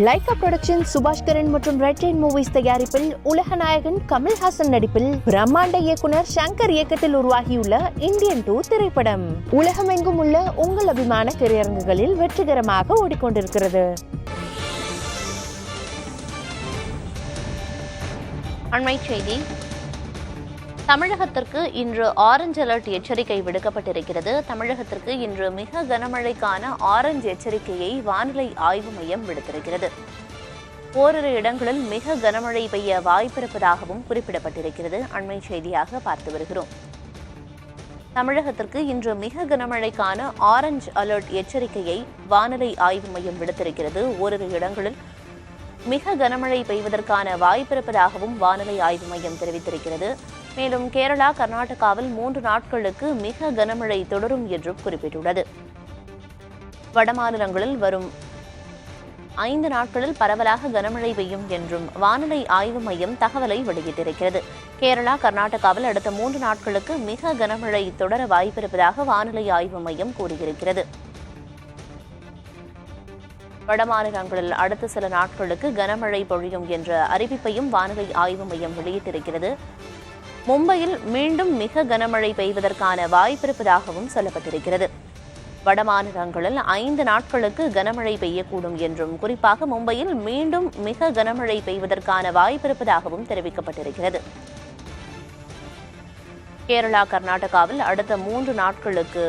Lyca production Subaskaran மற்றும் red rain movies தயாரிப்பில் உலக நாயகன் கமல்ஹாசன் நடிப்பில் பிரம்மாண்ட இயக்குனர் சங்கர் இயக்கத்தில் உருவாகியுள்ள இந்தியன் 2 திரைப்படம் உலகமெங்கும் உள்ள உங்கள் அபிமான திரையரங்குகளில் வெற்றிகரமாக ஓடிக்கொண்டிருக்கிறது. அண்மை செய்தி. தமிழகத்திற்கு இன்று ஆரஞ்சு அலர்ட் எச்சரிக்கை விடுக்கப்பட்டிருக்கிறது. தமிழகத்திற்கு இன்று மிக கனமழைக்கான ஆரஞ்சு எச்சரிக்கையை வானிலை ஆய்வு மையம் விடுத்திருக்கிறது. ஓரிரு இடங்களில் மிக கனமழை பெய்ய வாய்ப்பிருப்பதாகவும் குறிப்பிடப்பட்டிருக்கிறது. அண்மை செய்தியாக பார்த்து வருகிறோம். தமிழகத்திற்கு இன்று மிக கனமழைக்கான ஆரஞ்சு அலர்ட் எச்சரிக்கையை வானிலை ஆய்வு மையம் விடுத்திருக்கிறது. ஓரிரு இடங்களில் மிக கனமழை பெய்வதற்கான வாய்ப்பிருப்பதாகவும் வானிலை ஆய்வு மையம் தெரிவித்திருக்கிறது. மேலும் கேரளா, கர்நாடகாவில் 3 நாட்களுக்கு மிக கனமழை தொடரும் என்றும் குறிப்பிட்டுள்ளது. வடமாநிலங்களில் வரும் 5 நாட்களில் பரவலாக கனமழை பெய்யும் என்றும் வானிலை ஆய்வு மையம் தகவலை வெளியிட்டிருக்கிறது. கேரளா, கர்நாடகாவில் அடுத்த 3 நாட்களுக்கு மிக கனமழை தொடர வாய்ப்பிருப்பதாக வானிலை ஆய்வு மையம் கூறியிருக்கிறது. வடமாநிலங்களில் அடுத்த சில நாட்களுக்கு கனமழை பொழியும் என்ற அறிவிப்பையும் வானிலை ஆய்வு மையம் வெளியிட்டிருக்கிறது. மும்பையில் மீண்டும் மிக கனமழை பெய்வதற்கான வாய்ப்பிருப்பதாகவும் சொல்லப்பட்டிருக்கிறது. வடமாநிலங்களில் 5 நாட்களுக்கு கனமழை பெய்யக்கூடும் என்றும், குறிப்பாக மும்பையில் மீண்டும் மிக கனமழை பெய்வதற்கான வாய்ப்பிருப்பதாகவும் தெரிவிக்கப்பட்டிருக்கிறது. கேரளா, கர்நாடகாவில் அடுத்த 3 நாட்களுக்கு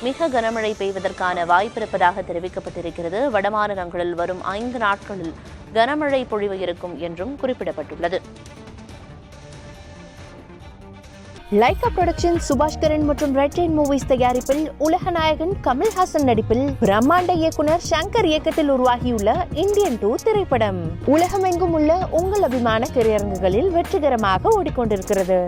மிக கனமழை பெய்வதற்கான வாய்ப்பிருப்பதாக தெரிவிக்கப்பட்டிருக்கிறது. வடமாநிலங்களில் வரும் 5 நாட்களில் கனமழை பொழிவு இருக்கும் என்றும் குறிப்பிடப்பட்டுள்ளது. லைகா புரொடக்ஷன் சுபாஷ்கரன் மற்றும் ரெட் ரெயின் மூவிஸ் தயாரிப்பில் உலக நாயகன் கமல்ஹாசன் நடிப்பில் பிரம்மாண்ட இயக்குனர் சங்கர் இயக்கத்தில் உருவாகியுள்ள இந்தியன் 2 திரைப்படம் உலகமெங்கும் உள்ள உங்கள் அபிமான திரையரங்குகளில் வெற்றிகரமாக ஓடிக்கொண்டிருக்கிறது.